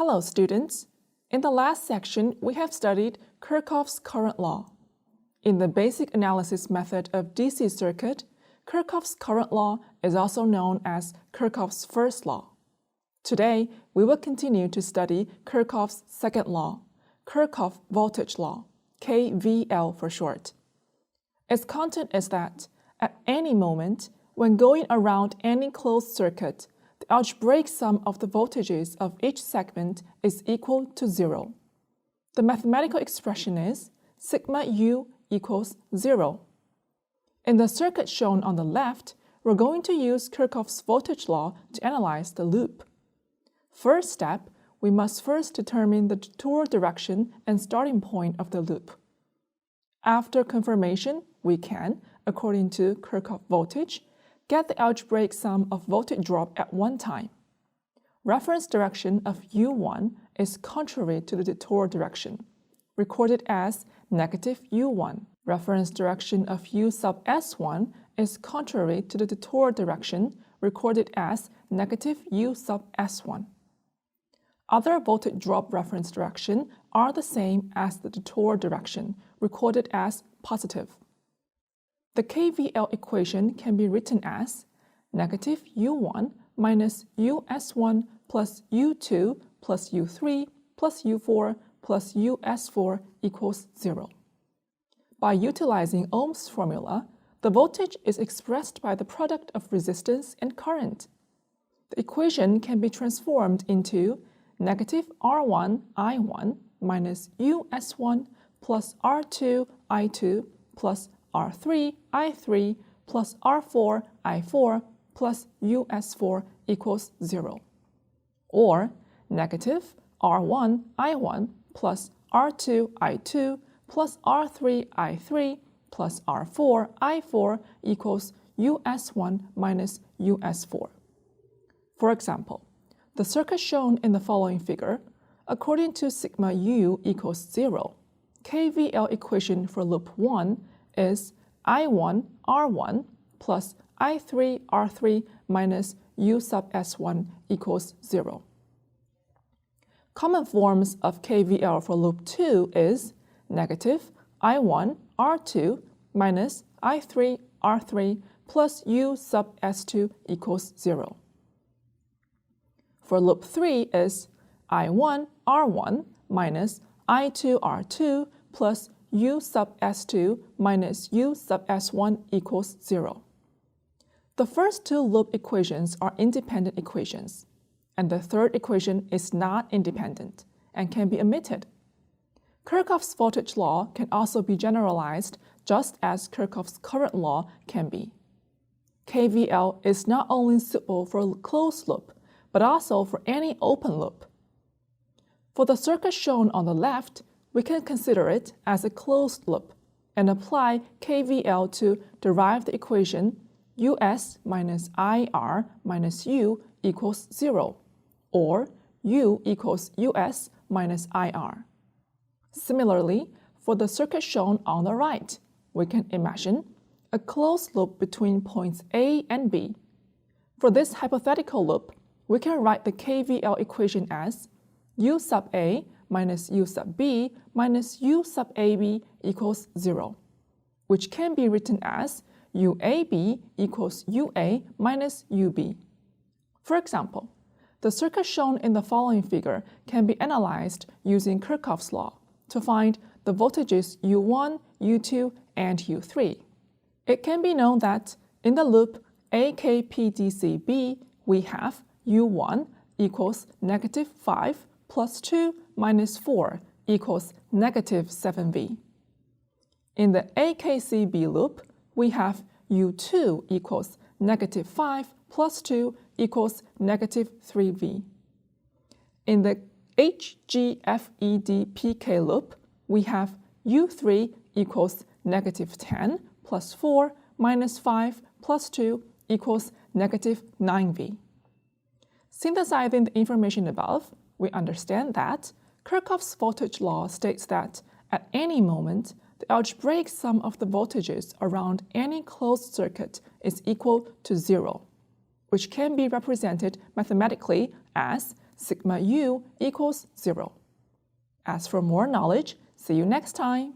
Hello students! In the last section, we have studied Kirchhoff's current law. In the basic analysis method of DC circuit, Kirchhoff's current law is also known as Kirchhoff's first law. Today, we will continue to study Kirchhoff's second law, Kirchhoff voltage law, KVL for short. Its content is that, at any moment, when going around any closed circuit, the algebraic sum of the voltages of each segment is equal to 0. The mathematical expression is sigma U equals 0. In the circuit shown on the left, we're going to use Kirchhoff's voltage law to analyze the loop. First step, we must first determine the detour direction and starting point of the loop. After confirmation, we can, according to Kirchhoff voltage, get the algebraic sum of voltage drop at one time. Reference direction of U1 is contrary to the detour direction, recorded as negative U1. Reference direction of U sub S1 is contrary to the detour direction, recorded as negative U sub S1. Other voltage drop reference direction are the same as the detour direction, recorded as positive. The KVL equation can be written as negative U1 minus US1 plus U2 plus U3 plus U4 plus US4 equals 0. By utilizing Ohm's formula, the voltage is expressed by the product of resistance and current. The equation can be transformed into negative R1 I1 minus US1 plus R2 I2 plus R3 I3 plus R4 I4 plus US4 equals 0. Or negative R1 I1 plus R2 I2 plus R3 I3 plus R4 I4 equals US1 minus US4. For example, the circuit shown in the following figure, according to sigma U equals 0, KVL equation for loop 1 is I1 R1 plus I3 R3 minus U sub S1 equals 0. Common forms of KVL for loop 2 is negative I1 R2 minus I3 R3 plus U sub S2 equals 0. For loop 3 is I1 R1 minus I2 R2 plus U sub S2 minus U sub S1 equals 0. The first two loop equations are independent equations, and the third equation is not independent and can be omitted. Kirchhoff's voltage law can also be generalized just as Kirchhoff's current law can be. KVL is not only suitable for a closed loop, but also for any open loop. For the circuit shown on the left, we can consider it as a closed loop and apply KVL to derive the equation US minus IR minus U equals 0, or U equals US minus IR. Similarly, for the circuit shown on the right, we can imagine a closed loop between points A and B. For this hypothetical loop, we can write the KVL equation as U sub A minus U sub B minus U sub AB equals 0, which can be written as UAB equals UA minus UB. For example, the circuit shown in the following figure can be analyzed using Kirchhoff's law to find the voltages U1, U2, and U3. It can be known that in the loop AKPDCB, we have U1 equals negative 5 plus 2 minus 4 equals negative 7V. In the AKCB loop, we have U2 equals negative 5 plus 2 equals negative 3V. In the HGFEDPK loop, we have U3 equals negative 10 plus 4 minus 5 plus 2 equals negative 9V. Synthesizing the information above, we understand that Kirchhoff's voltage law states that at any moment, the algebraic sum of the voltages around any closed circuit is equal to 0, which can be represented mathematically as sigma U equals 0. As for more knowledge, see you next time!